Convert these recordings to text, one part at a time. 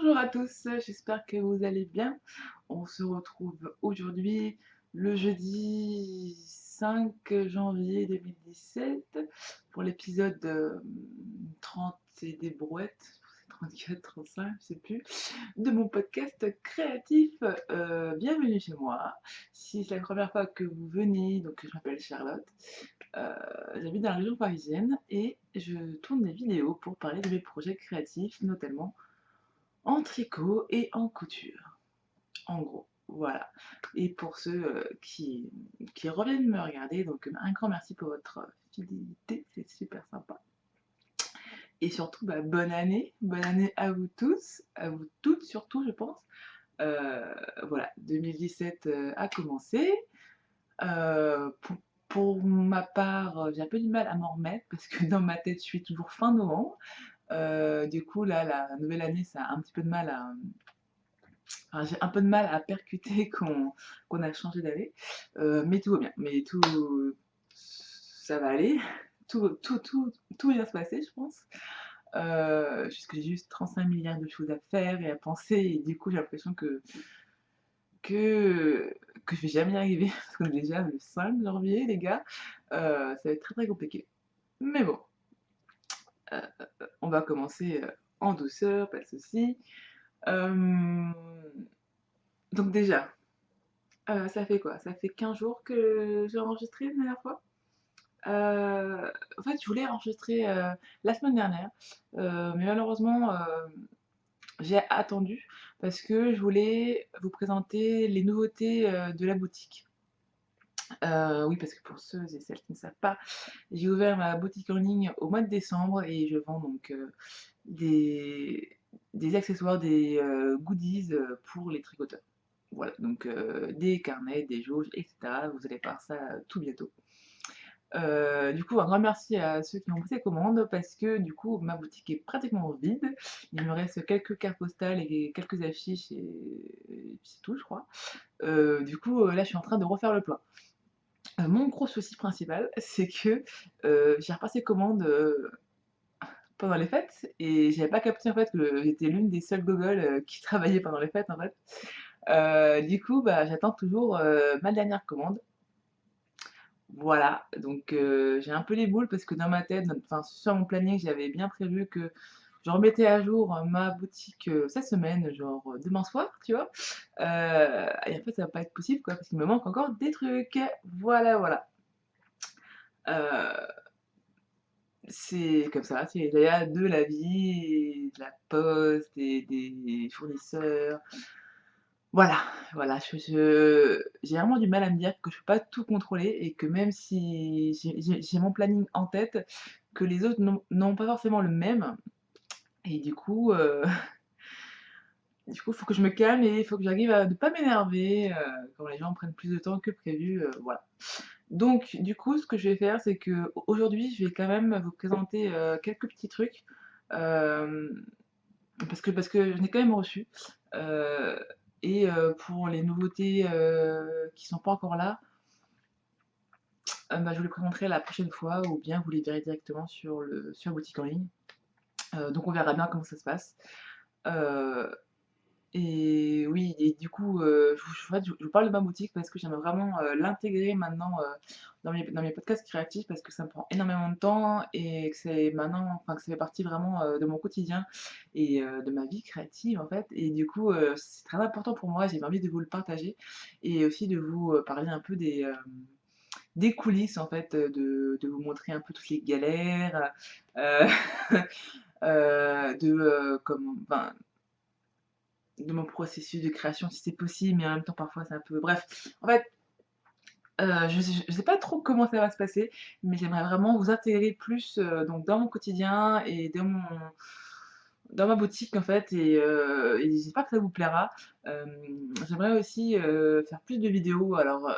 Bonjour à tous, j'espère que vous allez bien. On se retrouve aujourd'hui, le jeudi 5 janvier 2017, pour l'épisode 30 et des brouettes, 34, 35, je sais plus, de mon podcast créatif. Bienvenue chez moi. Si c'est la première fois que vous venez, donc je m'appelle Charlotte, euh, j'habite dans la région parisienne et je tourne des vidéos pour parler de mes projets créatifs, notamment en tricot et en couture, en gros. Voilà. Et pour ceux qui reviennent me regarder, donc un grand merci pour votre fidélité, c'est super sympa. Et surtout, bonne année à vous tous, à vous toutes surtout, je pense. Voilà, 2017 a commencé. Pour ma part, j'ai un peu du mal à m'en remettre parce que dans ma tête, je suis toujours fin novembre. Du coup, là, la nouvelle année, ça a un petit peu de mal à, enfin, j'ai un peu de mal à percuter qu'on a changé d'année, mais tout va bien. Mais tout, ça va aller. Tout va bien se passer, je pense. Puisque j'ai juste 35 milliards de choses à faire et à penser, et du coup, j'ai l'impression que, que je vais jamais y arriver. Parce qu'on est déjà le 5 janvier, les gars. Ça va être très très compliqué. Mais bon, euh, on va commencer en douceur, pas de soucis. Euh, donc déjà, ça fait quoi? Ça fait 15 jours que j'ai enregistré la dernière fois. En fait, je voulais enregistrer la semaine dernière, mais malheureusement, j'ai attendu parce que je voulais vous présenter les nouveautés de la boutique. Oui, parce que pour ceux et celles qui ne savent pas, j'ai ouvert ma boutique en ligne au mois de décembre et je vends donc des, des accessoires, des goodies pour les tricoteurs. Voilà, donc des carnets, des jauges, etc. Vous allez voir ça tout bientôt. Du coup, un grand merci à ceux qui ont passé commande parce que du coup, ma boutique est pratiquement vide. Il me reste quelques cartes postales et quelques affiches et puis c'est tout, je crois. Du coup, là, je suis en train de refaire le plein. Mon gros souci principal, c'est que j'ai repassé commande pendant les fêtes et j'avais pas capté en fait que j'étais l'une des seules gogoles qui travaillait pendant les fêtes en fait. Du coup, bah, j'attends toujours ma dernière commande. Voilà, donc j'ai un peu les boules parce que dans ma tête, enfin sur mon planning, j'avais bien prévu que je remettais à jour ma boutique cette semaine, genre demain soir, tu vois. Et en fait, ça va pas être possible quoi, parce qu'il me manque encore des trucs. Voilà, voilà. Euh, c'est comme ça, c'est les aléas de la vie, de la poste, des fournisseurs. Voilà, voilà, j'ai vraiment du mal à me dire que je peux pas tout contrôler et que même si j'ai mon planning en tête, que les autres n'ont pas forcément le même et du coup, il faut que je me calme et il faut que j'arrive à ne pas m'énerver, quand les gens prennent plus de temps que prévu, voilà. Donc du coup, ce que je vais faire, c'est qu'aujourd'hui, je vais quand même vous présenter, quelques petits trucs, hem, parce que j'en ai quand même reçu, heu pour les nouveautés, qui sont pas encore là, bah, je vous les présenterai la prochaine fois ou bien vous les verrez directement sur la boutique en ligne. Donc on verra bien comment ça se passe. Heu et oui et du coup, je vous parle de ma boutique parce que j'aimerais vraiment, l'intégrer maintenant, dans mes podcasts créatifs parce que ça me prend énormément de temps et que c'est maintenant enfin que ça fait partie vraiment, de mon quotidien et de ma vie créative en fait et du coup, c'est très important pour moi. J'ai envie de vous le partager et aussi de vous, parler un peu des coulisses en fait, de vous montrer un peu toutes les galères, heu, comment enfin, de mon processus de création si c'est possible, mais en même temps parfois c'est un peu bref. En fait, je sais pas trop comment ça va se passer, mais j'aimerais vraiment vous intégrer plus, donc dans mon quotidien et dans ma boutique en fait et j'espère que ça vous plaira. J'aimerais aussi, faire plus de vidéos. Alors,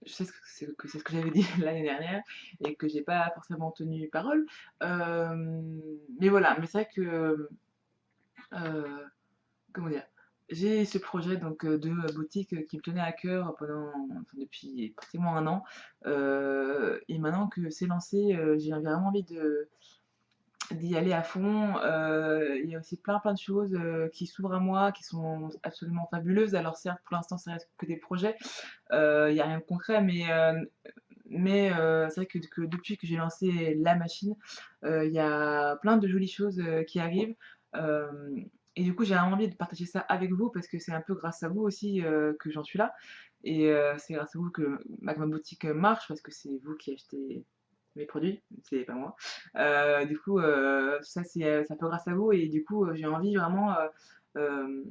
je sais c'est ce que j'avais dit l'année dernière et que j'ai pas forcément tenu parole. Mais voilà, mais c'est vrai que, heu, comment dire? J'ai ce projet donc de boutique qui me tenait à cœur enfin depuis pratiquement 1 an, et maintenant que c'est lancé, j'ai vraiment envie d'y aller à fond. Il y a aussi plein de choses, qui s'ouvrent à moi, qui sont absolument fabuleuses. Alors certes, pour l'instant, ça reste que des projets, il y a rien de concret, mais c'est vrai que depuis que j'ai lancé la machine, il y a plein de jolies choses, qui arrivent, hem et du coup, j'ai vraiment envie de partager ça avec vous parce que c'est un peu grâce à vous aussi, que j'en suis là et c'est grâce à vous que ma boutique, marche parce que c'est vous qui achetez mes produits, c'est pas moi. Du coup, ça c'est un peu grâce à vous et du coup, j'ai envie vraiment, hem,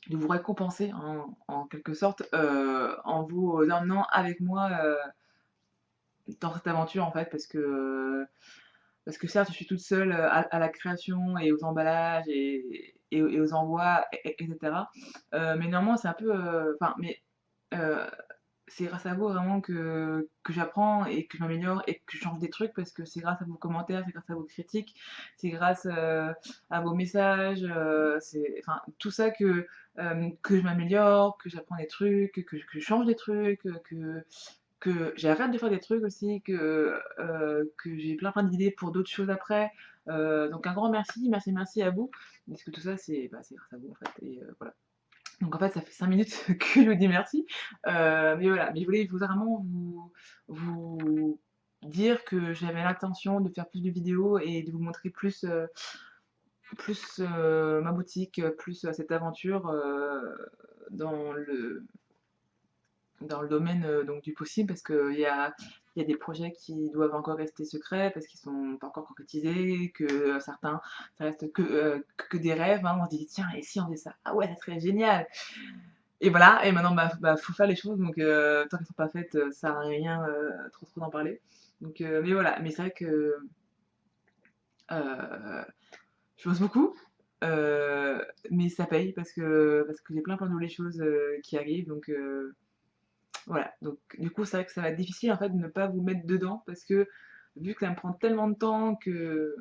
de vous récompenser en quelque sorte, en vous emmenant avec moi, dans cette aventure en fait parce que certes je suis toute seule, à la création et aux emballages et aux envois et cetera. Mais néanmoins c'est un peu, enfin mais, heu, c'est grâce à vous vraiment que j'apprends et que je m'améliore et que je change des trucs parce que c'est grâce à vos commentaires, c'est grâce à vos critiques, c'est grâce, à vos messages, c'est enfin tout ça que je m'améliore, que j'apprends des trucs, que je change des trucs, que j'arrête de faire des trucs aussi, que j'ai plein d'idées pour d'autres choses après. Donc un grand merci, merci à vous, parce que tout ça c'est grâce à vous en fait et voilà. Donc en fait ça fait 5 minutes que je vous dis merci, mais voilà, mais je voulais vraiment vous dire que j'avais l'intention de faire plus de vidéos et de vous montrer plus ma boutique, plus, cette aventure, dans le dans le domaine, donc du possible parce qu'il y a des projets qui doivent encore rester secrets parce qu'ils sont pas encore concrétisés, que, certains ça reste que des rêves, hein. On se dit: «Tiens et si on faisait ça? Ah ouais, ça serait génial!» et voilà et maintenant, faut faire les choses donc tant qu'elles sont pas faites, ça sert à rien, trop d'en parler. Donc mais voilà, mais c'est vrai que, heu, je bosse beaucoup, heu, mais ça paye parce que j'ai plein de nouvelles choses, qui arrivent donc voilà, donc du coup, c'est vrai que ça va être difficile en fait de ne pas vous mettre dedans parce que vu que ça me prend tellement de temps que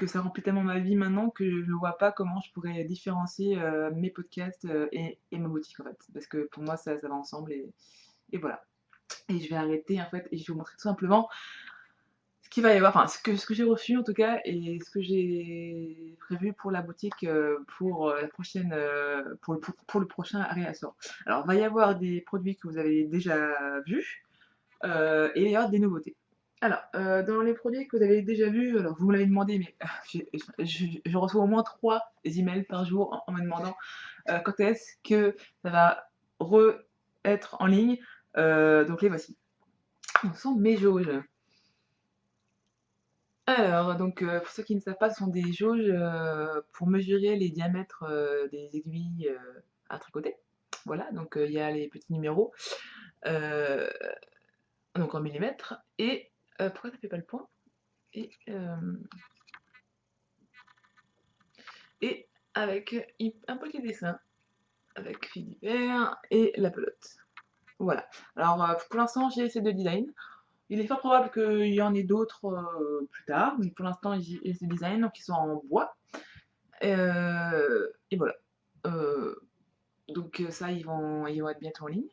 ça remplit tellement ma vie maintenant que je ne vois pas comment je pourrais différencier, mes podcasts, et ma boutique en fait. Parce que pour moi ça va ensemble et voilà. Et je vais arrêter en fait et je vais vous montrer tout simplement ce qu'il va y avoir, enfin ce que j'ai reçu en tout cas et ce que j'ai prévu pour la boutique, pour, la prochaine, pour le prochain réassort. Alors il va y avoir des produits que vous avez déjà vus. Et il y a des nouveautés. Alors, dans les produits que vous avez déjà vus, alors vous me l'avez demandé, mais je reçois au moins 3 emails par jour en me demandant, quand est-ce que ça va être en ligne. Donc les voici. Ce sont mes jauges. Alors donc, pour ceux qui ne savent pas, ce sont des jauges, pour mesurer les diamètres, des aiguilles, à tricoter. Voilà, donc il y a les petits numéros, heu, donc en millimètres et pourquoi ça fait pas le point? Et, et avec un petit dessin avec fil d'hiver et la pelote. Voilà. Alors pour l'instant j'ai ces deux designs. Il est fort probable qu'il y en ait d'autres plus tard, mais pour l'instant j'ai ces designs donc ils sont en bois. Et voilà. Euh, donc ça ils vont être bientôt en ligne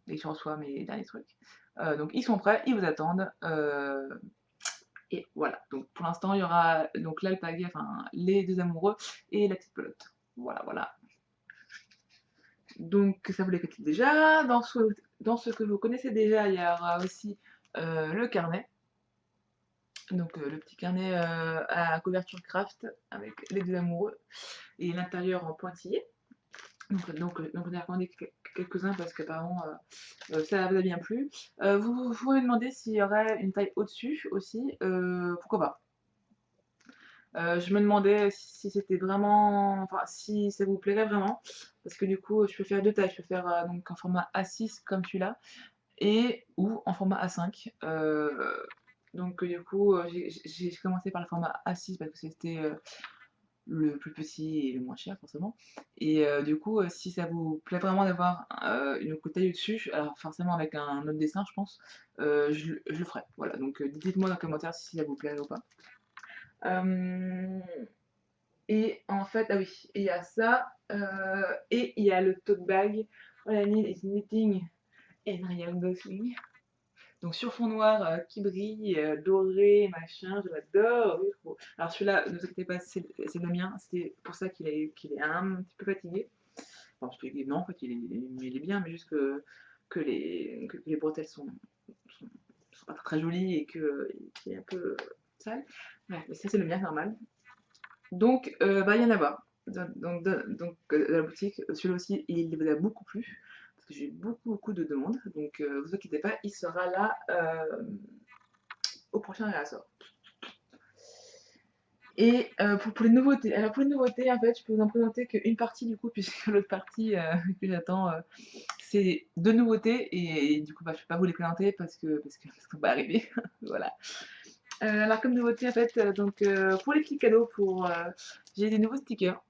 dès que je reçois mes derniers trucs. Donc ils sont prêts, ils vous attendent. Et voilà, donc pour l'instant, il y aura donc l'alpaga, enfin les 2 amoureux et la petite pelote. Voilà, voilà. Donc ça vous les connaissez déjà. Dans ce que vous connaissez déjà, il y aura aussi, le carnet. Donc le petit carnet, à couverture craft avec les 2 amoureux et l'intérieur en pointillé. Donc on a commandé quelques-uns parce qu'apparemment, ça vous a bien plu. Vous m'avez demandé s'il y aurait une taille au-dessus aussi, pourquoi pas? Je me demandais si c'était vraiment enfin, si ça vous plairait vraiment, parce que du coup, je peux faire 2 tailles. Je peux faire, donc en format A6 comme celui-là et ou en format A5. Donc du coup, j'ai commencé par le format A6 parce que c'était, le plus petit et le moins cher forcément et du coup, si ça vous plaît vraiment d'avoir, une coupe taille au-dessus, alors forcément avec un autre dessin je pense, je le ferai. Voilà, donc dites-moi dans les commentaires si ça vous plairait ou pas. Hem Et en fait, ah oui, et il y a ça, et il y a le tote bag. All I need is knitting and real unboxing. Donc sur fond noir qui brille, doré, machin, je l'adore, oui, trop. Alors celui-là, ne vous inquiétez pas, c'est le mien, c'est pour ça qu'il est un petit peu fatigué. Enfin, fatigué, non, en fait, il est bien, mais juste que les bretelles sont, sont pas très, très jolies et qu'il est un peu sale. Ouais, mais ça, c'est le mien normal. Donc, bah, il y en a pas. Dans la boutique, celui-là aussi, il vous a beaucoup plu, parce que j'ai eu beaucoup de demandes. Donc, vous inquiétez pas, il sera là au prochain réassort. Et pour les nouveautés, alors pour les nouveautés, en fait, je peux vous en présenter qu'une partie du coup, puisque l'autre partie que j'attends, c'est deux nouveautés, et du coup, bah, je ne vais pas vous les présenter parce qu'on va arriver. Voilà. Alors, comme nouveauté, en fait, pour les petits cadeaux, j'ai des nouveaux stickers.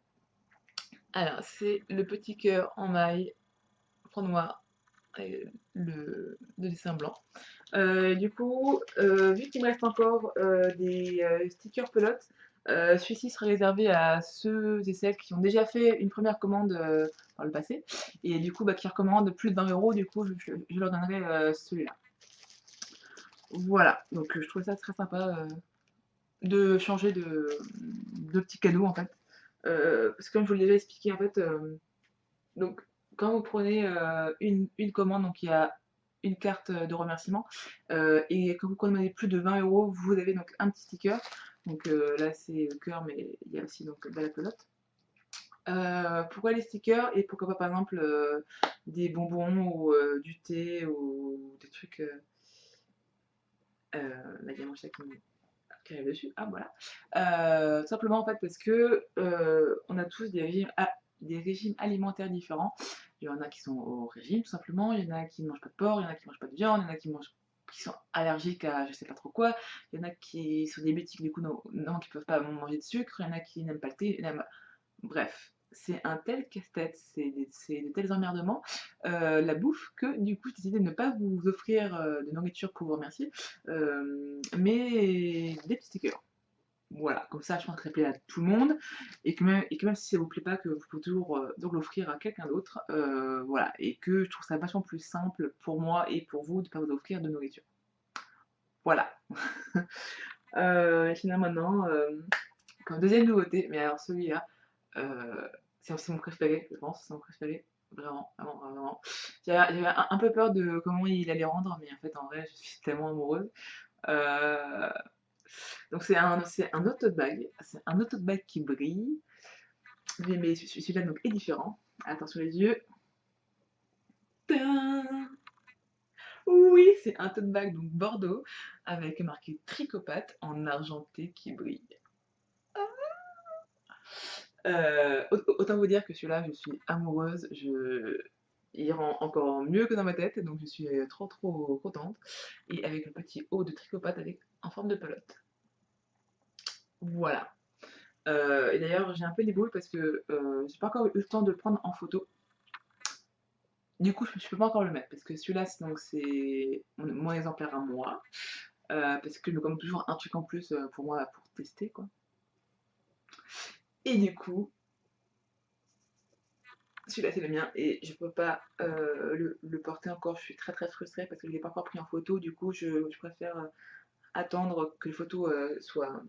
Alors, c'est le petit cœur en maille, fond noir, et le dessin blanc. Du coup, vu qu'il me reste encore des stickers pelotes, celui-ci sera réservé à ceux et celles qui ont déjà fait une première commande par le passé, et du coup, bah, qui recommandent plus de 20 €, du coup, je leur donnerai celui-là. Voilà, donc je trouvais ça très sympa de changer de petits cadeaux en fait. Parce que comme je vous l'ai déjà expliqué, en fait, donc quand vous prenez une commande, donc il y a une carte de remerciement, et quand vous commandez plus de 20 €, vous avez donc un petit sticker. Donc là c'est le cœur, mais il y a aussi donc de la pelote. Pourquoi les stickers et pourquoi pas par exemple des bonbons ou du thé ou des trucs. Là il y a mon chat qui arrive dessus. Ah voilà. Simplement en fait parce que on a tous des régimes alimentaires différents. Il y en a qui sont au régime tout simplement, il y en a qui ne mangent pas de porc, il y en a qui ne mangent pas de viande, il y en a qui sont allergiques à je sais pas trop quoi, il y en a qui sont diabétiques du coup non qui peuvent pas manger de sucre, il y en a qui n'aiment pas le thé, bref. C'est un tel casse-tête, c'est de tels emmerdements, la bouffe, que du coup j'ai décidé de ne pas vous offrir de nourriture pour vous remercier, mais des petits stickers. Voilà, comme ça je pense que ça plaît à tout le monde, et que même si ça vous plaît pas, que vous pouvez toujours donc l'offrir à quelqu'un d'autre, voilà, et que je trouve ça vachement plus simple pour moi et pour vous de ne pas vous offrir de nourriture. Voilà. Et finalement maintenant, comme deuxième nouveauté, mais alors celui-là, c'est mon préféré, je pense, c'est mon préféré, vraiment, vraiment, vraiment. J'avais un peu peur de comment il allait rendre, mais en fait en vrai je suis tellement amoureuse. Euh, Donc c'est un autre tote bag, c'est un autre tote bag qui brille, mais celui-là donc est différent. Attention les yeux. Tadam. Oui, c'est un tote bag donc Bordeaux avec marqué Tricopate en argenté qui brille. Autant vous dire que celui-là, je suis amoureuse, il rend encore mieux que dans ma tête, donc je suis trop contente. Et avec le petit haut de Tricopate en forme de pelote. Voilà. Et d'ailleurs, j'ai un peu des boules parce que j'ai pas encore eu le temps de le prendre en photo. Du coup, je peux pas encore le mettre parce que celui-là, c'est mon exemplaire à moi. Parce que je me commande toujours un truc en plus pour moi pour tester quoi. Et du coup, celui-là c'est le mien et je peux pas le porter encore. Je suis très frustrée parce que je l'ai pas encore pris en photo. Du coup, je préfère attendre que les photos soient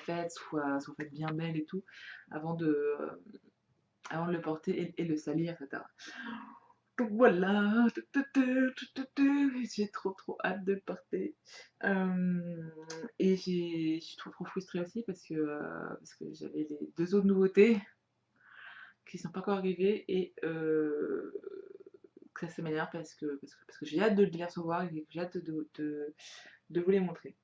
faites, soient faites bien belles et tout, avant avant de le porter et le salir, etc. Donc voilà, j'ai trop hâte de le porter. Et je suis trop frustrée aussi parce que j'avais les deux autres nouveautés qui sont pas encore arrivées et que ça m'énerve parce que j'ai hâte de les recevoir et que j'ai hâte de vous les montrer.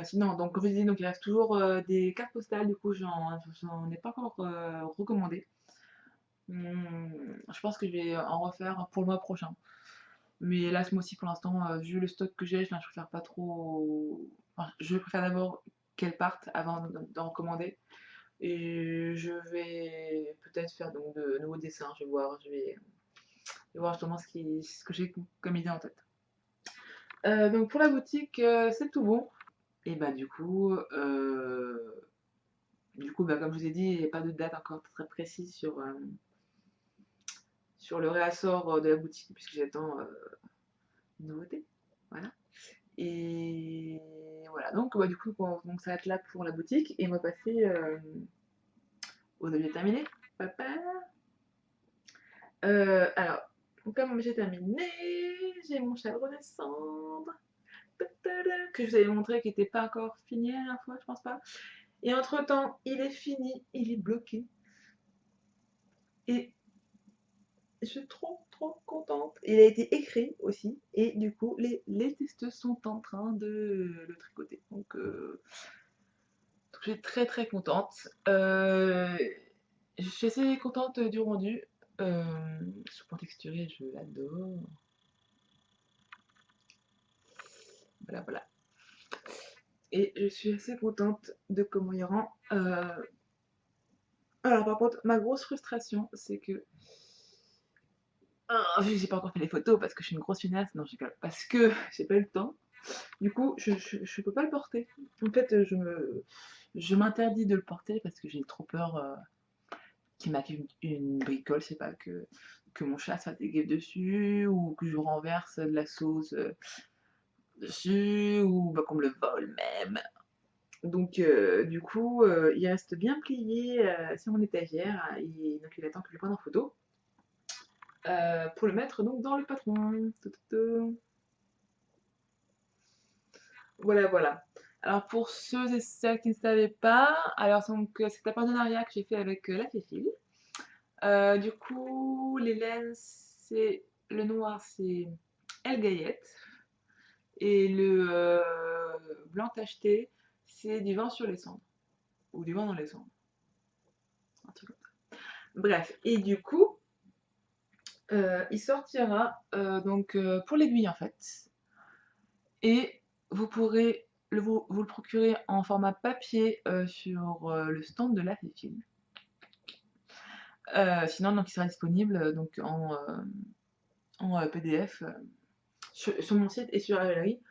Sinon, donc comme je disais, donc il reste toujours des cartes postales, du coup j'en ai pas encore recommandé. Je pense que je vais en refaire pour le mois prochain. Mais là, ce mois-ci, pour l'instant, vu le stock que j'ai, je préfère pas trop. Enfin, je préfère d'abord qu'elle parte avant d'en commander. Et je vais peut-être faire donc de nouveaux dessins. Je vais voir justement ce que j'ai comme idée en tête. Donc pour la boutique, c'est tout bon. Et bah du coup, bah, comme je vous ai dit, il n'y a pas de date encore très précise sur le réassort de la boutique puisque j'attends une nouveauté. Et voilà, donc du coup, donc ça va être là pour la boutique et on va passer aux objets terminés. Papa. Alors, comme j'ai terminé, j'ai mon châle redescendre que je vous avais montré qui n'était pas encore fini la dernière fois, je pense pas. Et entre temps, il est fini, il est bloqué. Et je suis trop contente. Il a été écrit aussi, et du coup, les testeuses sont en train de le tricoter. Donc je suis très contente. Je suis assez contente du rendu. Ce point texturé, je l'adore. Voilà. Et je suis assez contente de comment il rend. Alors par contre, ma grosse frustration, c'est que vu que j'ai pas encore fait les photos parce que je suis une grosse finasse, non, je rigole, parce que j'ai pas eu le temps. Du coup, je peux pas le porter. En fait, je m'interdis de le porter parce que j'ai trop peur qu'il m'arrive une bricole, je sais pas, que mon chat soit dégueu dessus ou que je renverse de la sauce dessus ou bah, qu'on me le vole même. Donc, du coup, il reste bien plié sur mon étagère et donc il attend que je le prenne en photo. Pour le mettre donc dans le patron. Voilà. Alors pour ceux et celles qui ne savaient pas, alors donc c'est un partenariat que j'ai fait avec la Féfil. Du coup, les laines, c'est le noir, c'est El Gayette et le blanc tacheté, c'est du vin sur les cendres ou du vin dans les cendres, un truc comme ça. Bref, et du coup, il sortira donc pour l'aiguille en fait. Et vous pourrez vous le procurer en format papier sur le stand de la Féfil. Sinon, donc, il sera disponible donc, en PDF sur mon site et sur Ravelry.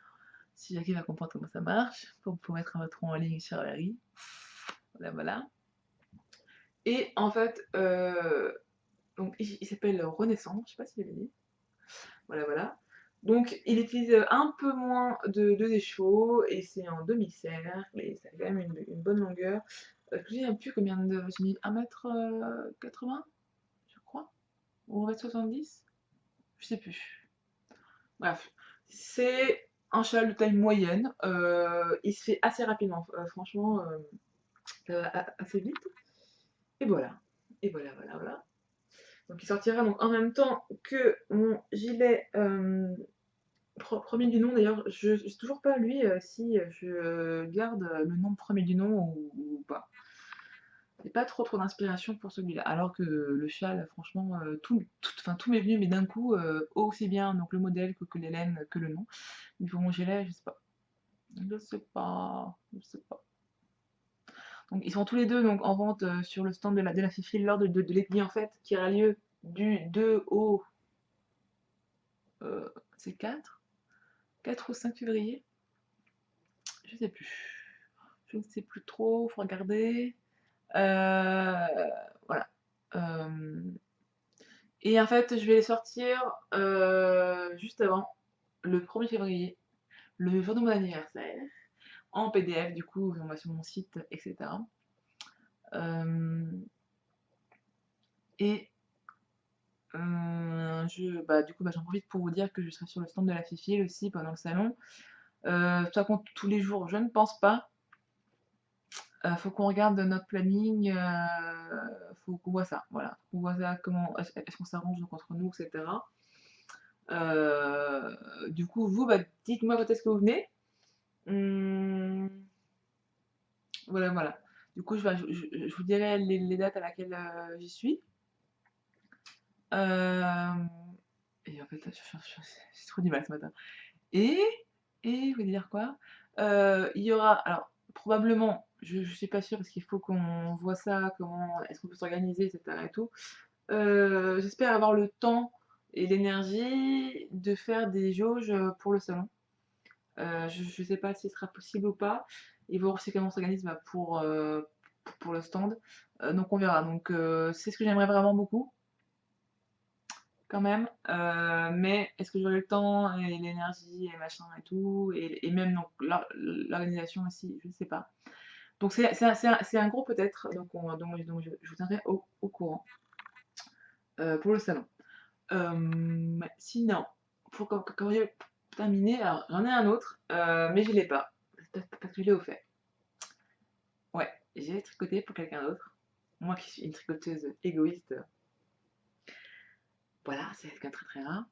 Si j'arrive à comprendre comment ça marche, pour mettre un patron en ligne sur Ravelry. Voilà. Et en fait, donc, il s'appelle Renaissance, je sais pas si je l'ai dit. Voilà. Donc, il utilise un peu moins de déchaux et c'est en demi-cercle et ça a quand même une bonne longueur. Je ne sais plus combien de. J'ai mis 1,80 m, je crois, ou 1,70 m, je sais plus. Bref, c'est un châle de taille moyenne. Il se fait assez rapidement, franchement, ça va assez vite. Et voilà. Voilà. Donc, il sortira donc en même temps que mon gilet. Premier du nom d'ailleurs, je sais toujours pas lui si je garde le nom premier du nom ou pas. J'ai pas trop d'inspiration pour celui-là. Alors que le châle, franchement, enfin, tout m'est venu, mais d'un coup, aussi bien donc le modèle que les laines que le nom. Mais pour mon gilet, je sais pas. Je sais pas. Donc ils sont tous les deux donc, en vente sur le stand de la Fifil lors de l'aiguille en fait, qui aura lieu du 2 au c'est 4 ou 5 février. Je sais plus. Je ne sais plus trop, faut regarder. Voilà. Et en fait, je vais les sortir juste avant, le 1er février, le jour de mon anniversaire, en PDF, du coup, on va sur mon site, etc. Et du coup, j'en profite pour vous dire que je serai sur le stand de la Fifil aussi pendant le salon. Ça compte tous les jours, je ne pense pas. Faut qu'on regarde notre planning, faut qu'on voit ça, voilà. Faut qu'on voit ça, comment est-ce qu'on s'arrange donc entre nous, etc. Du coup, vous, dites-moi quand est-ce que vous venez. Hum, voilà. Du coup, je vous dirai les dates à laquelle j'y suis. Et en fait, j'ai trop du mal ce matin. Et, je voulais dire quoi? Il y aura, alors probablement, je suis pas sûre parce qu'il faut qu'on voit ça, comment est-ce qu'on peut s'organiser, etc. et tout. J'espère avoir le temps et l'énergie de faire des jauges pour le salon. Je sais pas si ce sera possible ou pas. Et voir aussi comment on s'organise pour le stand. Donc on verra. Donc c'est ce que j'aimerais vraiment beaucoup. quand même, mais est-ce que j'aurai le temps et l'énergie et machin et tout et même donc l'organisation aussi, je ne sais pas. Donc c'est un gros peut-être, donc je vous tiendrai au courant, pour le salon. Sinon, pour terminer, alors j'en ai un autre, mais je l'ai pas, parce que je l'ai offert. Ouais, j'ai tricoté pour quelqu'un d'autre. Moi qui suis une tricoteuse égoïste, voilà, c'est quelqu'un de très très rare.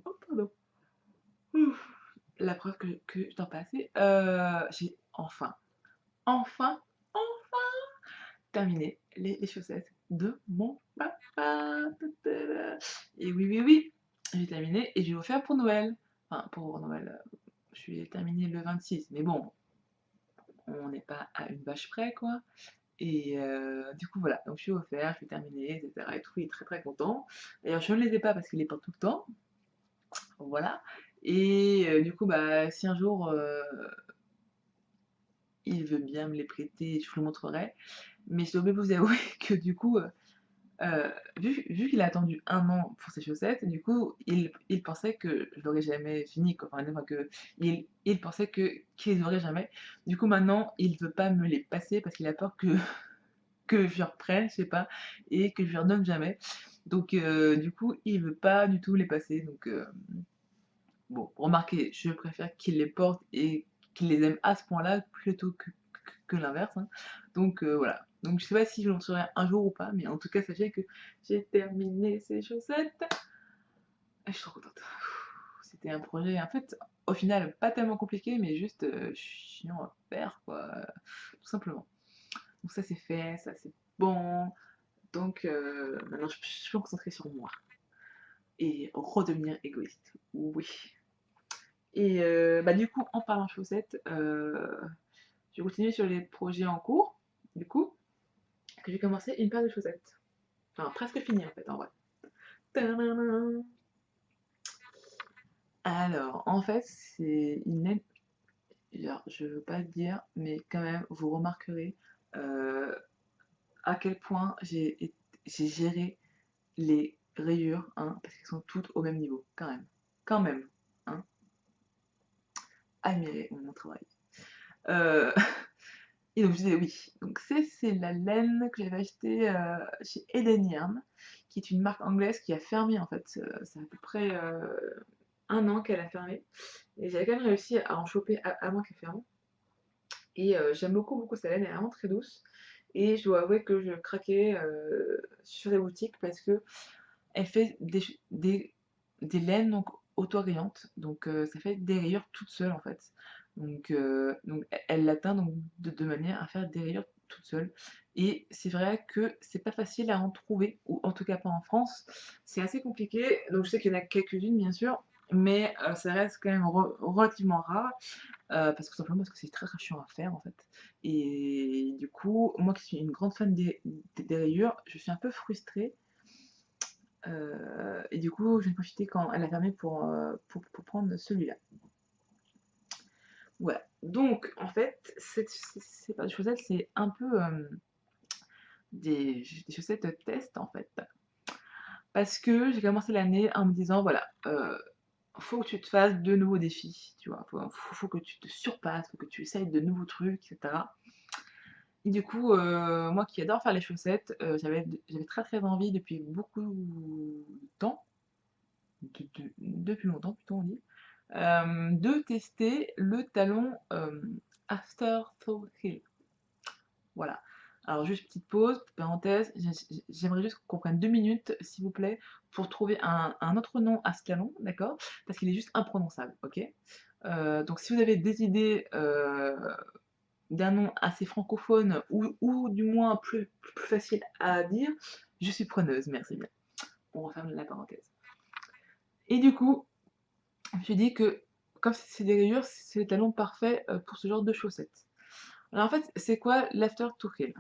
Oh pardon. Ouf, la preuve que je dors pas assez. J'ai enfin, enfin terminé les chaussettes de mon papa. Et oui, oui, oui, j'ai terminé et j'ai offert pour Noël. Enfin, pour Noël, je vais terminer le 26, mais bon, on n'est pas à une vache près, quoi. Et du coup, voilà, donc je suis offert, je suis terminé, etc. Et tout, il est très très content. D'ailleurs, je ne les ai pas parce qu'il les porte tout le temps. Voilà. Et du coup, bah, si un jour il veut bien me les prêter, je vous le montrerai. Mais je dois vous avouer que du coup, vu qu'il a attendu 1 an pour ses chaussettes, du coup, il pensait que je l'aurais jamais fini, quoi. Enfin, que il pensait qu'il les aurait jamais. Du coup, maintenant, il veut pas me les passer parce qu'il a peur que je reprenne, je sais pas, et que je lui redonne jamais. Donc, du coup, il veut pas du tout les passer. Donc, bon, remarquez, je préfère qu'il les porte et qu'il les aime à ce point-là plutôt que l'inverse, hein. Donc, voilà. Donc, je sais pas si je l'en saurai un jour ou pas, mais en tout cas, sachez que j'ai terminé ces chaussettes. Ah, je suis trop contente. C'était un projet, en fait, au final, pas tellement compliqué, mais juste chiant à faire, quoi, tout simplement. Donc ça, c'est fait, ça, c'est bon. Donc, maintenant, je peux me concentrer sur moi et redevenir égoïste. Oui. Et bah, du coup, en parlant chaussettes, je vais continuer sur les projets en cours. Du coup, que j'ai commencé une paire de chaussettes. Enfin, presque fini en fait, en vrai. Tadam. Alors, en fait, c'est une laine. Genre, je veux pas le dire, mais quand même, vous remarquerez euh, à quel point j'ai géré les rayures, hein, parce qu'elles sont toutes au même niveau, quand même. Quand même, hein. Admirez mon travail. Euh, Et donc je disais oui. Donc c'est la laine que j'avais achetée chez Eden Yarn, qui est une marque anglaise qui a fermé en fait. C'est à peu près 1 an qu'elle a fermé. Et j'avais quand même réussi à en choper avant qu'elle ferme. Et j'aime beaucoup beaucoup sa laine, elle est vraiment très douce. Et je dois avouer que je craquais sur les boutiques parce que elle fait des laines donc auto-rayantes. Donc ça fait des rayures toute seule en fait. Donc elle l'atteint donc de manière à faire des rayures toute seule. Et c'est vrai que c'est pas facile à en trouver, ou en tout cas pas en France. C'est assez compliqué. Donc je sais qu'il y en a quelques-unes bien sûr, mais ça reste quand même relativement rare. Parce que tout simplement parce que c'est très très chiant à faire en fait. Et du coup, moi qui suis une grande fan des rayures, je suis un peu frustrée et du coup, j'ai profité quand elle a fermé pour prendre celui-là. Voilà. Donc, en fait, c'est pas des chaussettes, c'est un peu des chaussettes test, en fait. Parce que j'ai commencé l'année en me disant, voilà, faut que tu te fasses de nouveaux défis, tu vois. Faut que tu te surpasses, faut que tu essayes de nouveaux trucs, etc. Et du coup, moi qui adore faire les chaussettes, j'avais très très envie depuis beaucoup de temps, depuis longtemps plutôt on dit, de tester le talon After Thaw Hill. Voilà. Alors juste petite pause, parenthèse, j'aimerais juste qu'on prenne 2 minutes, s'il vous plaît, pour trouver un autre nom à ce talon, d'accord? Parce qu'il est juste imprononçable, ok? Donc si vous avez des idées d'un nom assez francophone ou du moins plus facile à dire, je suis preneuse, merci bien. On referme la parenthèse. Et du coup, je me suis dit que, comme c'est des rayures, c'est le talon parfait pour ce genre de chaussettes. Alors en fait, c'est quoi l'after to kill?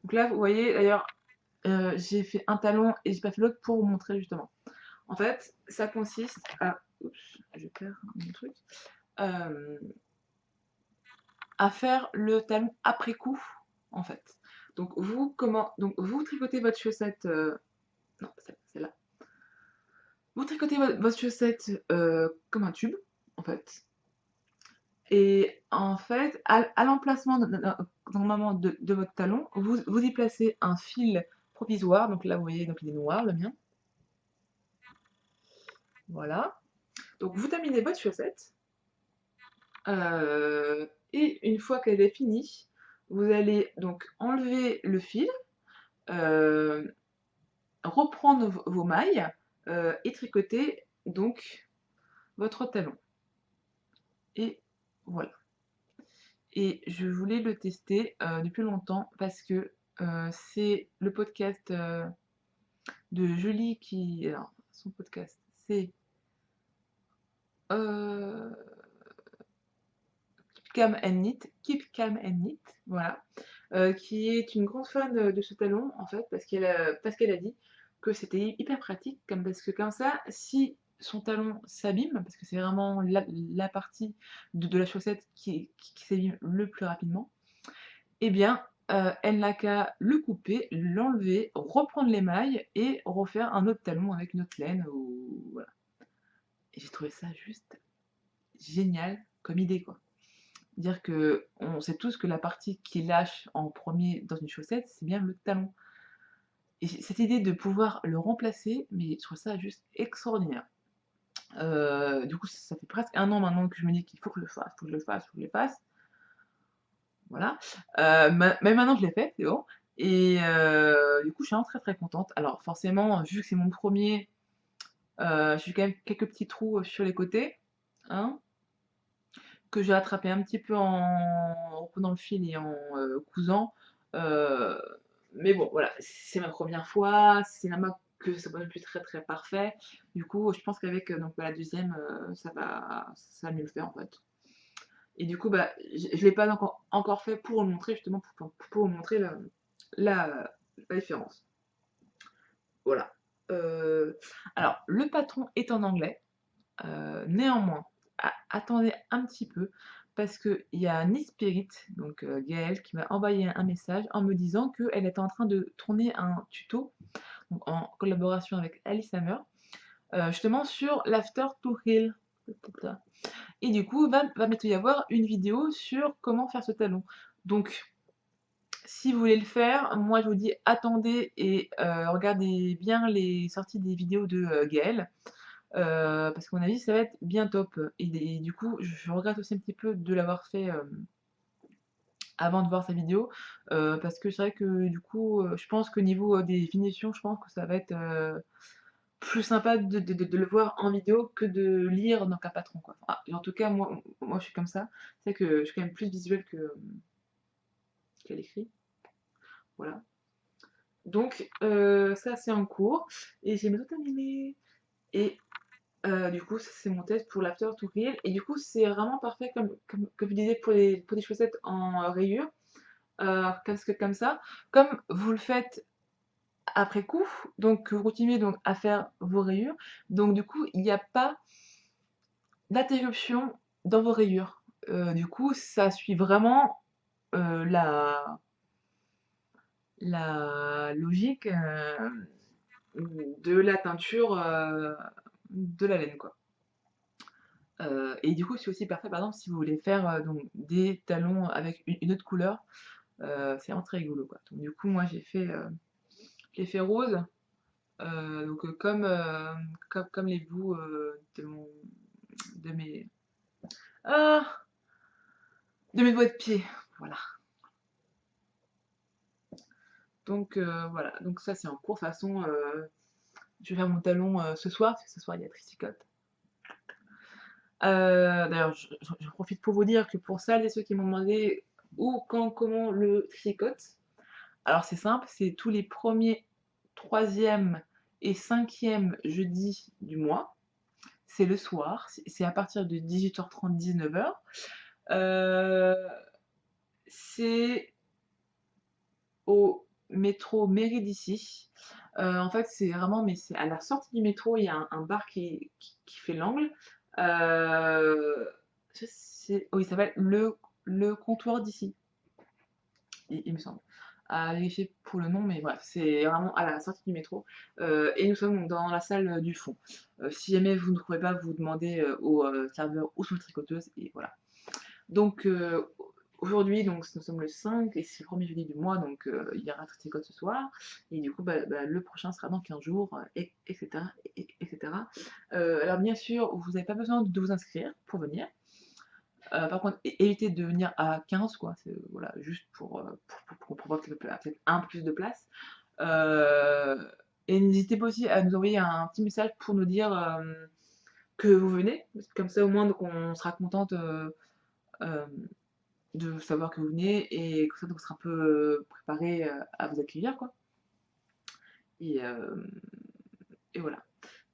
Donc là, vous voyez, d'ailleurs, j'ai fait un talon et j'ai pas fait l'autre pour vous montrer justement. En fait, ça consiste à... Oups, je perds mon truc. Euh, à faire le talon après coup, en fait. Donc vous tricotez votre chaussette non, celle-là. Vous tricotez votre chaussette comme un tube, en fait. Et en fait, à l'emplacement normalement de votre talon, vous y placez un fil provisoire. Donc là, vous voyez, donc il est noir, le mien. Voilà. Donc vous terminez votre chaussette. Et une fois qu'elle est finie, vous allez donc enlever le fil, reprendre vos mailles et tricoter donc votre talon. Et voilà. Et je voulais le tester depuis longtemps parce que c'est le podcast de Julie qui. Alors, son podcast, c'est euh, Keep Calm and Knit, voilà, qui est une grande fan de ce talon en fait parce qu'elle a dit que c'était hyper pratique parce que comme ça, si son talon s'abîme, parce que c'est vraiment la partie de la chaussette qui s'abîme le plus rapidement, eh bien, elle n'a qu'à le couper, l'enlever, reprendre les mailles et refaire un autre talon avec une autre laine ou voilà. Et j'ai trouvé ça juste génial comme idée, quoi. Dire qu'on sait tous que la partie qui lâche en premier dans une chaussette, c'est bien le talon. Et cette idée de pouvoir le remplacer, mais je trouve ça juste extraordinaire. Du coup, ça fait presque 1 an maintenant que je me dis qu'il faut que je le fasse, faut que je le fasse, faut que je le fasse. Voilà. Mais maintenant je l'ai fait, c'est bon. Et du coup, je suis vraiment très très contente. Alors forcément, vu que c'est mon premier, j'ai quand même quelques petits trous sur les côtés, hein, que j'ai attrapé un petit peu en reprenant le fil et en cousant. Heu, mais bon, voilà, c'est ma première fois, c'est normal que ça soit pas non plus très très parfait. Du coup, je pense qu'avec donc la deuxième, ça va mieux le faire en fait. Et du coup, bah, je l'ai pas encore fait pour vous montrer justement pour vous montrer la la différence. Voilà. Alors le patron est en anglais, néanmoins, attendez un petit peu parce qu'il y a Nispirit, donc Gaëlle, qui m'a envoyé un message en me disant qu'elle était en train de tourner un tuto, donc en collaboration avec Alice Hammer, justement sur l'after to heal. Et du coup, va bientôt y avoir une vidéo sur comment faire ce talon. Donc, si vous voulez le faire, moi je vous dis attendez et regardez bien les sorties des vidéos de Gaëlle. Parce qu'à mon avis, ça va être bien top. Et du coup, je regrette aussi un petit peu de l'avoir fait avant de voir sa vidéo. Parce que c'est vrai que du coup, je pense qu'au niveau des finitions, je pense que ça va être plus sympa de le voir en vidéo que de lire dans un patron, quoi. Ah, en tout cas, moi je suis comme ça. C'est que je suis quand même plus visuelle qu'à l'écrit. Voilà. Donc, ça c'est en cours. Et j'ai mes autres animés. Et du coup, c'est mon test pour l'after to real. Et du coup, c'est vraiment parfait, comme je disais, pour des chaussettes en rayures. Parce que comme ça, comme vous le faites après coup, donc vous continuez donc à faire vos rayures. Donc du coup, il n'y a pas d'interruption dans vos rayures. Du coup, ça suit vraiment la logique de la teinture de la laine, quoi. Et du coup, c'est aussi parfait, par exemple, si vous voulez faire donc des talons avec une autre couleur, c'est vraiment très rigolo, quoi. Donc du coup, moi, j'ai fait rose, donc comme les bouts de mes ah! De mes doigts de pied, voilà. Donc voilà, donc ça, c'est en cours. De toute façon, je vais faire mon talon ce soir, parce que ce soir, il y a tricote. D'ailleurs, je profite pour vous dire que pour celles et ceux qui m'ont demandé où, quand, comment le tricote, alors c'est simple, c'est tous les premiers, troisièmes et cinquièmes jeudis du mois. C'est le soir, c'est à partir de 18h30, 19h. C'est au métro Mairie d'Issy. En fait, c'est vraiment, mais c'est à la sortie du métro, il y a un bar qui fait l'angle. Oui, il s'appelle le comptoir d'ici, il me semble. à vérifier pour le nom, mais bref, c'est vraiment à la sortie du métro. Et nous sommes donc dans la salle du fond. Si jamais vous ne trouvez pas, vous demandez au serveur où sont les tricoteuses, et voilà. Donc aujourd'hui, donc nous sommes le 5 et c'est le premier jeudi du mois, donc il y aura tricote ce soir. Et du coup, le prochain sera dans 15 jours, etc. etc. Alors bien sûr, vous n'avez pas besoin de vous inscrire pour venir. Par contre, évitez de venir à 15, quoi. C'est voilà, juste pour pouvoir peut-être un peu plus de place. Euh, et n'hésitez pas aussi à nous envoyer un petit message pour nous dire que vous venez. Comme ça, au moins, donc, on sera contente euh, de savoir que vous venez et comme ça, donc, on sera un peu préparé à vous accueillir, quoi. Et, euh, et voilà.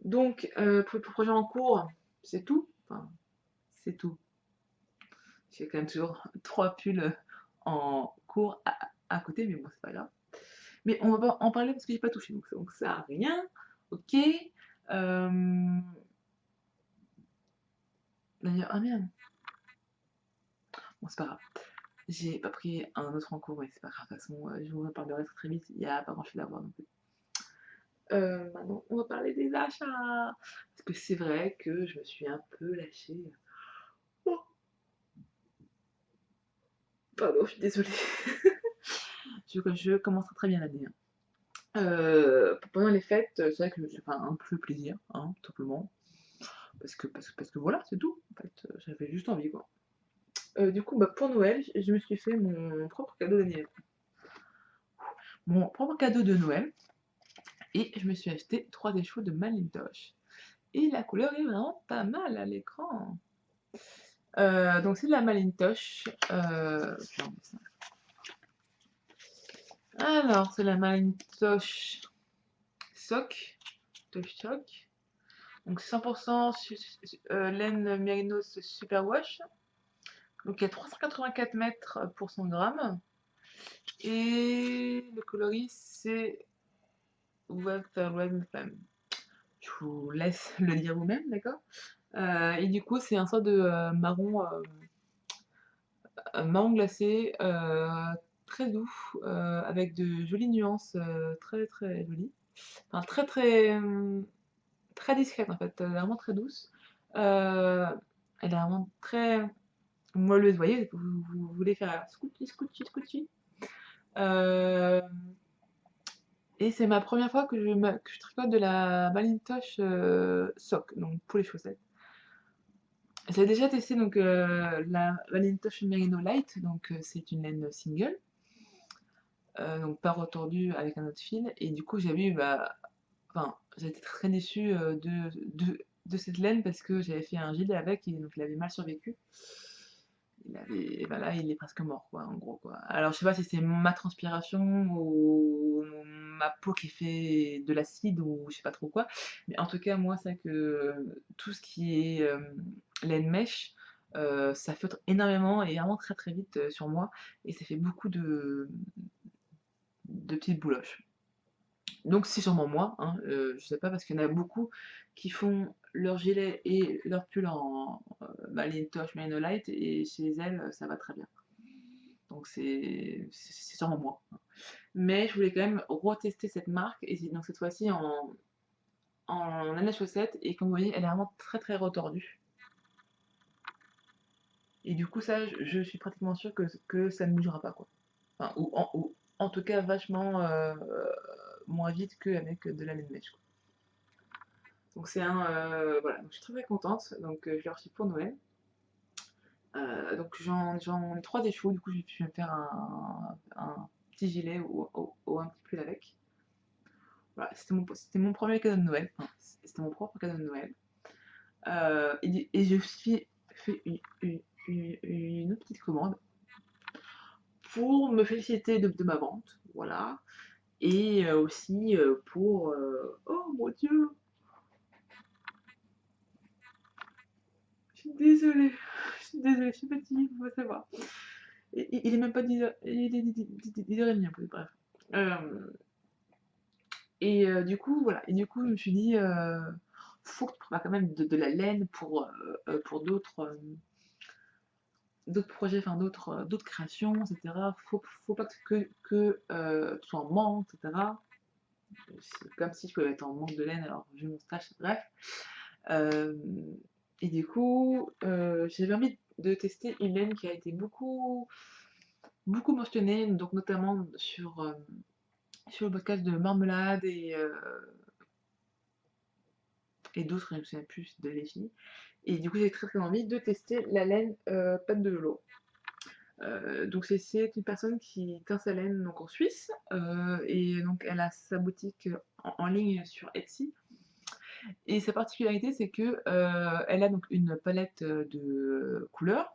Donc, pour le projet en cours, c'est tout. Enfin, c'est tout. J'ai quand même toujours 3 pulls en cours à côté, mais bon, c'est pas grave. Mais on va pas en parler parce que j'ai pas touché, donc ça sert à rien. Ok. Euh, D'ailleurs, ah merde, bon, c'est pas grave. J'ai pas pris un autre en cours, mais c'est pas grave. De toute façon, je vous en parlerai très vite. Il y a pas grand chose à voir non plus. Maintenant, on va parler des achats. Parce que c'est vrai que je me suis un peu lâchée. Oh, pardon, je suis désolée. Je commence très bien l'année, hein. Pendant les fêtes, c'est vrai que je me suis fait un peu plaisir, hein, tout simplement. Parce que voilà, c'est tout. En fait, j'avais juste envie, quoi. Du coup, pour Noël, je me suis fait mon propre cadeau d'anniversaire. Mon propre cadeau de Noël. Et je me suis acheté 3 échos de Malintosh. Et la couleur est vraiment pas mal à l'écran. Donc c'est de la Malintosh. Alors, c'est la Malintosh Sock. Tosh Sock. Donc 100% laine Mérinos Superwash. Donc il y a 384 mètres pour 100 grammes. Et le coloris, c'est Web Flame. Je vous laisse le dire vous-même, d'accord. Et du coup, c'est un sort de marron glacé, très doux, avec de jolies nuances, très très jolies. Enfin, très très très discrète en fait, vraiment très douce. Euh, Elle est vraiment très moelleuse, vous voyez, vous voulez faire scooty, scooty, scooty. Euh, et c'est ma première fois que je tricote de la Malintosh sock, donc pour les chaussettes. J'ai déjà testé donc la Malintosh Merino Light, donc c'est une laine single, donc pas retordue avec un autre fil, et du coup j'avais eu, enfin, j'ai été très déçue de cette laine parce que j'avais fait un gilet avec et donc il avait mal survécu. Et ben là, il est presque mort, quoi, en gros, quoi. Alors, je sais pas si c'est ma transpiration ou ma peau qui fait de l'acide ou je sais pas trop quoi, mais en tout cas, moi, c'est que tout ce qui est laine mèche, ça feutre énormément et vraiment très très vite sur moi et ça fait beaucoup de petites bouloches. Donc c'est sûrement moi, hein, je sais pas parce qu'il y en a beaucoup qui font leur gilet et leur pull en Malintosh Merino Light et chez elles ça va très bien. Donc c'est sûrement moi. Mais je voulais quand même retester cette marque et donc cette fois-ci en laine à chaussettes et comme vous voyez elle est vraiment très très retordue. Et du coup ça je suis pratiquement sûre que ça ne bougera pas quoi. Enfin, ou en tout cas vachement moins vite qu'avec de la laine mèche, quoi. Donc c'est un voilà, donc je suis très très contente. Donc je l'ai reçu pour Noël. Donc j'en ai 3 des chevaux, du coup je vais me faire un petit gilet ou un petit pull avec. Voilà, c'était mon premier cadeau de Noël. Enfin, c'était mon propre cadeau de Noël. Et je suis fait une autre petite commande pour me féliciter de ma vente. Voilà. Et aussi pour. Oh mon dieu! Je suis désolée. Je suis désolée, je suis fatiguée, faut pas savoir. Il est même pas 10h, il est 10h30 un peu, bref. Euh, du coup, voilà. Et du coup, je me suis dit, faut que tu prépares quand même de la laine pour d'autres d'autres projets, enfin d'autres créations, et cetera. Faut pas que tu sois en manque, et cetera. C'est comme si je pouvais être en manque de laine alors j'ai mon stage, bref. Hem et du coup, j'avais envie de tester une laine qui a été beaucoup mentionnée, donc notamment sur le podcast de Marmelade et d'autres, je ne me souviens plus de les filles. Et du coup, j'ai très envie de tester la laine pâte de velours. Donc c'est une personne qui teint sa laine donc en Suisse et donc elle a sa boutique en ligne sur Etsy. Et sa particularité, c'est que elle a donc une palette de couleurs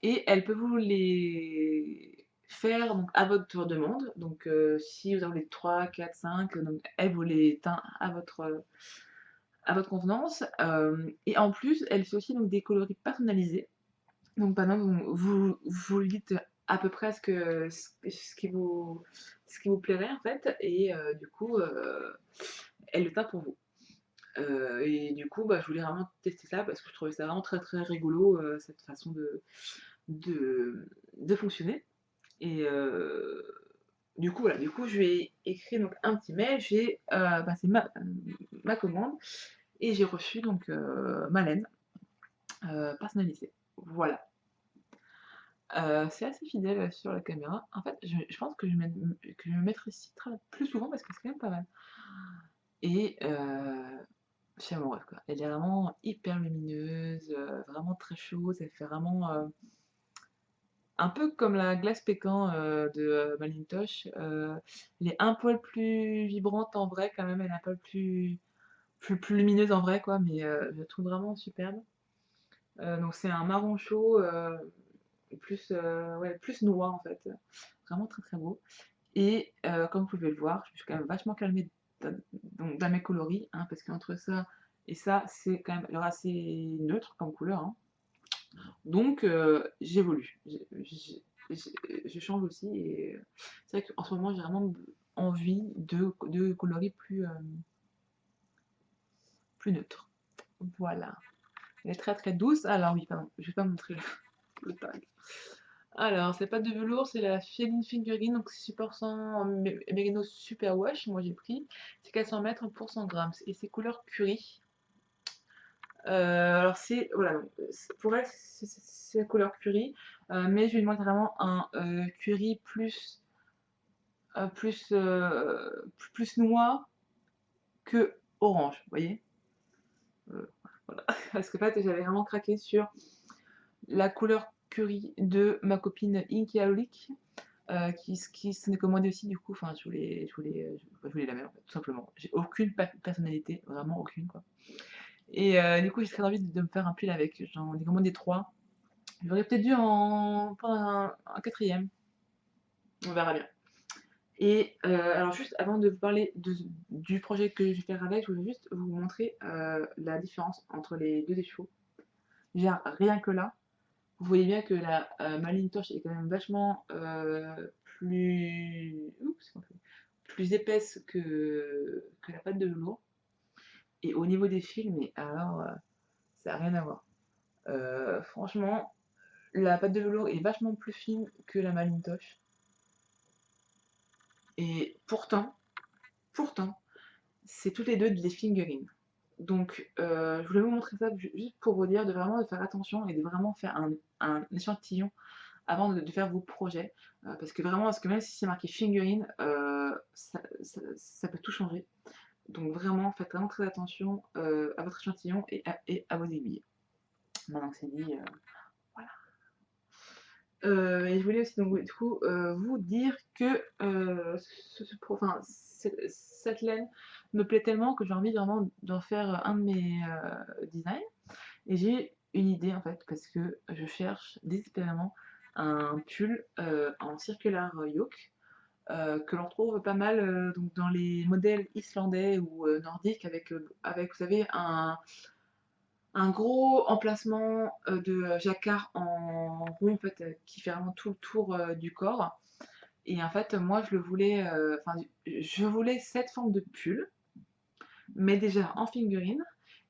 et elle peut vous les faire donc à votre demande. Donc si vous en voulez 3, 4, 5, donc elle vous les teint à votre convenance. Et en plus, elle fait aussi donc des coloris personnalisés. Donc par exemple, vous lui dites à peu près ce qui vous plairait en fait, et du coup, elle le teint pour vous. Et du coup, bah, je voulais vraiment tester ça parce que je trouvais ça vraiment très rigolo, cette façon de, de fonctionner. Et du coup, voilà, du coup, je lui ai écrit donc un petit mail, j'ai passé ma commande et j'ai reçu donc ma laine personnalisée. Voilà. C'est assez fidèle sur la caméra. En fait, je pense que je vais me mettre ici plus souvent parce que c'est quand même pas mal. Et je suis amoureuse quoi. Elle est vraiment hyper lumineuse, vraiment très chaude, elle fait vraiment un peu comme la glace pécan de Malintosh. Elle est un poil plus vibrante en vrai quand même, elle est un poil plus lumineuse en vrai quoi, mais je la trouve vraiment superbe. Donc c'est un marron chaud, ouais, plus noir en fait. Vraiment très beau. Et comme vous pouvez le voir, je me suis quand même vachement calmée dans mes coloris, hein, parce qu'entre ça et ça, c'est quand même alors assez neutre comme couleur. Hein. Donc j'évolue. Je change aussi. Et c'est vrai qu'en ce moment, j'ai vraiment envie de coloris plus neutres. Voilà. Elle est très douce. Alors oui, pardon, je vais pas montrer le tag. Alors, c'est pas de velours, c'est la Feeling Fingering, donc c'est Super 100 Merino Super Wash, moi j'ai pris. C'est 400 mètres pour 100 grammes, et c'est couleur curry. Alors c'est, voilà, pour elle c'est la couleur curry, mais je lui demande vraiment un curry plus noir que orange, vous voyez. Voilà. Parce que en fait j'avais vraiment craqué sur la couleur curry de ma copine Inky Aolik. Qui s'en est commandé aussi du coup, enfin je voulais la même en fait, tout simplement. J'ai aucune personnalité, vraiment aucune quoi. Et du coup j'ai très envie de me faire un pull avec, j'en ai commandé 3. J'aurais peut-être dû en prendre un quatrième, on verra bien. Et alors juste avant de vous parler du projet que je vais faire avec, je voulais juste vous montrer la différence entre les deux échevaux. Déjà rien que là, vous voyez bien que la Malintosh est quand même vachement oups, plus épaisse que la pâte de velours. Et au niveau des fils, mais alors, ça n'a rien à voir. Franchement, la pâte de velours est vachement plus fine que la Malintosh. Et pourtant, c'est toutes les deux des fingering. Donc, je voulais vous montrer ça juste pour vous dire de vraiment de faire attention et de vraiment faire un échantillon avant de faire vos projets. Parce que vraiment, parce que même si c'est marqué fingering, ça peut tout changer. Donc vraiment, faites vraiment très attention à votre échantillon et à vos aiguilles. Maintenant que c'est dit, voilà. Et je voulais aussi donc, du coup, vous dire que cette laine me plaît tellement que j'ai envie vraiment d'en faire un de mes designs. Et j'ai une idée en fait, parce que je cherche désespérément un pull en circular yoke que l'on trouve pas mal donc dans les modèles islandais ou nordiques avec, vous savez, un gros emplacement de jacquard en rond en fait, qui fait vraiment tout le tour du corps. Et en fait, moi, je voulais cette forme de pull, mais déjà en figurine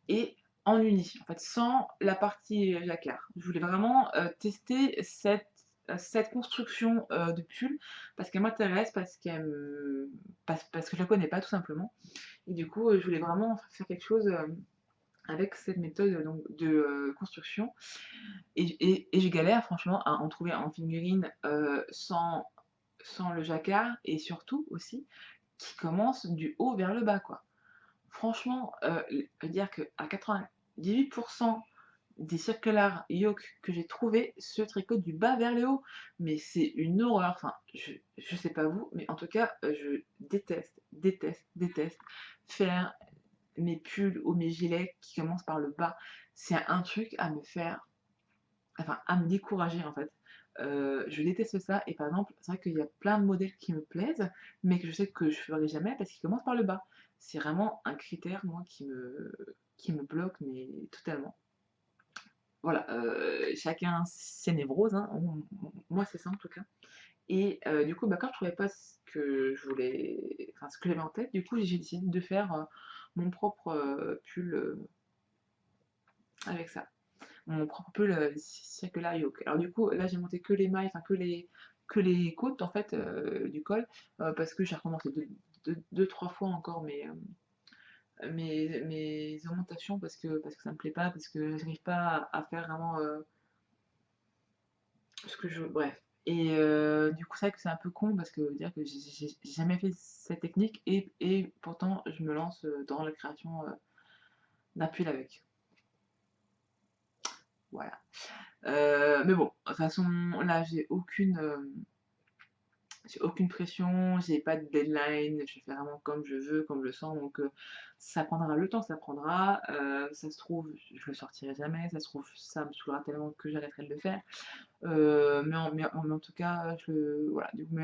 et en uni, en fait, sans la partie jacquard. Je voulais vraiment, tester cette construction, de pull parce qu'elle m'intéresse, parce que je la connais pas tout simplement et du coup, je voulais vraiment faire quelque chose, avec cette méthode, donc de, construction et je galère franchement à en trouver en figurine, sans le jacquard et surtout aussi qui commence du haut vers le bas, quoi. Franchement, je veux dire qu'à 98 des circular yoke que j'ai trouvés se tricotent du bas vers le haut, mais c'est une horreur. Enfin, je sais pas vous, mais en tout cas, je déteste, déteste, déteste faire mes pulls ou mes gilets qui commencent par le bas. C'est un truc à me faire, enfin, à me décourager en fait. Je déteste ça et par exemple, c'est vrai qu'il y a plein de modèles qui me plaisent, mais que je sais que je ferai jamais parce qu'ils commencent par le bas. C'est vraiment un critère, moi, qui me bloque, mais totalement. Voilà, chacun ses névroses, hein. Moi, c'est ça en tout cas. Et du coup, bah, quand je trouvais pas ce que je voulais, enfin ce que j'avais en tête, du coup, j'ai décidé de faire mon propre pull avec ça. Mon propre pull circular yoke. Alors du coup, là, j'ai monté que les mailles, enfin que les côtes en fait du col, parce que j'ai recommencé deux, trois fois encore mes augmentations parce que ça me plaît pas, parce que j'arrive pas à faire vraiment ce que je bref. Et du coup, c'est vrai que c'est un peu con parce que dire que j'ai jamais fait cette technique et pourtant je me lance dans la création d'un pull avec. Voilà. Mais bon, de toute façon, là, j'ai aucune pression, j'ai pas de deadline, je fais vraiment comme je veux, comme je le sens, donc ça prendra le temps, ça prendra. Ça se trouve, je le sortirai jamais, ça se trouve, ça me saoulera tellement que j'arrêterai de le faire. Mais en tout cas, voilà, du coup,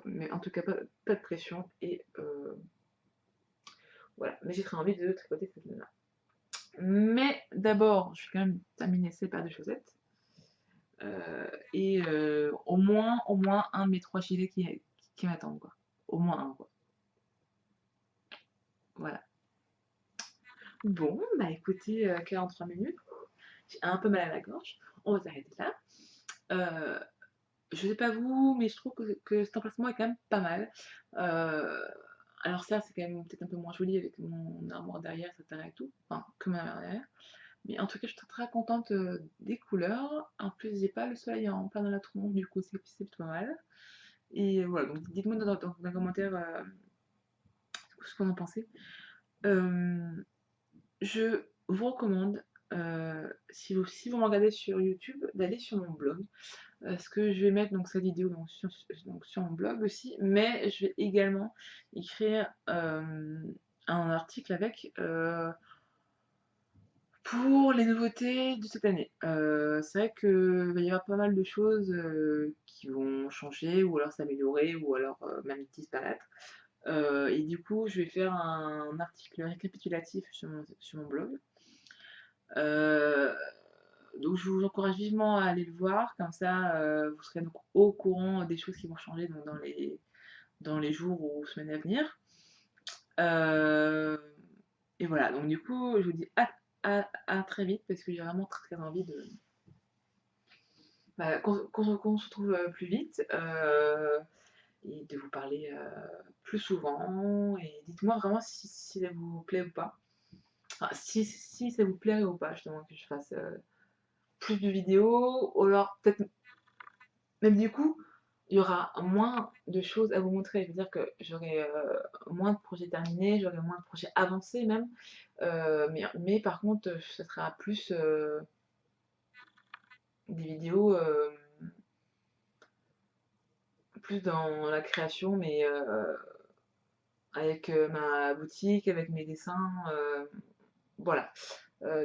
mais en tout cas, pas de pression et voilà. Mais j'ai très envie de tricoter cette laine-là. Mais d'abord, je vais quand même terminer ces paires de chaussettes. Et au moins un de mes 3 gilets qui m'attendent, quoi. Au moins un, quoi. Voilà. Bon, bah écoutez, 43 minutes, j'ai un peu mal à la gorge. On va s'arrêter là. Euh, je sais pas vous, mais je trouve que cet emplacement est quand même pas mal. Euh, alors ça, c'est quand même peut-être un peu moins joli avec mon armoire derrière, etc. et tout. Enfin, que ma armoire derrière. Mais en tout cas, je suis très contente des couleurs. En plus, j'ai pas le soleil en plein dans la tronche, du coup, c'est plutôt pas mal. Et voilà, donc dites-moi dans un commentaire ce que vous en pensez. Euh, je vous recommande, si vous me regardez sur YouTube, d'aller sur mon blog. Parce que je vais mettre donc cette vidéo donc sur mon blog aussi, mais je vais également écrire un article avec pour les nouveautés de cette année. C'est vrai qu'il va y avoir pas mal de choses qui vont changer, ou alors s'améliorer, ou alors même disparaître. Et du coup, je vais faire un article récapitulatif sur mon blog. Euh, donc je vous encourage vivement à aller le voir, comme ça vous serez donc au courant des choses qui vont changer donc, dans les jours ou semaines à venir. Euh, et voilà, donc du coup je vous dis à très vite parce que j'ai vraiment très, très envie qu'on se retrouve plus vite et de vous parler plus souvent. Et dites-moi vraiment si ça vous plaît ou pas. Enfin, si ça vous plairait ou pas justement que je fasse plus de vidéos, ou alors peut-être même du coup, il y aura moins de choses à vous montrer. Je veux dire que j'aurai moins de projets terminés, j'aurai moins de projets avancés même. Mais par contre, ça sera plus des vidéos plus dans la création, mais avec ma boutique, avec mes dessins. Voilà.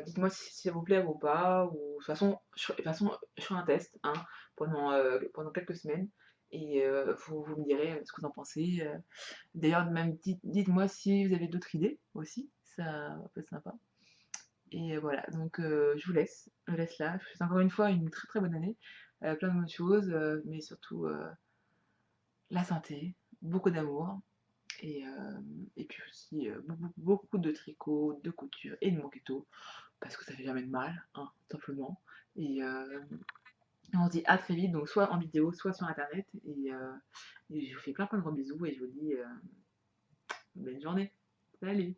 Dites-moi si ça vous plaît ou pas. Ou de toute façon, je ferai un test hein, pendant quelques semaines. Et vous me direz ce que vous en pensez. D'ailleurs, même dites-moi si vous avez d'autres idées aussi. Ça peut être sympa. Et voilà, donc je vous laisse là. Je vous souhaite encore une fois une très très bonne année. Plein de bonnes choses, mais surtout la santé, beaucoup d'amour. Et puis aussi beaucoup de tricot, de couture et de moquetto parce que ça fait jamais de mal, hein, simplement. Et on se dit à très vite, donc soit en vidéo, soit sur internet. Et je vous fais plein de gros bisous et je vous dis belle journée. Salut!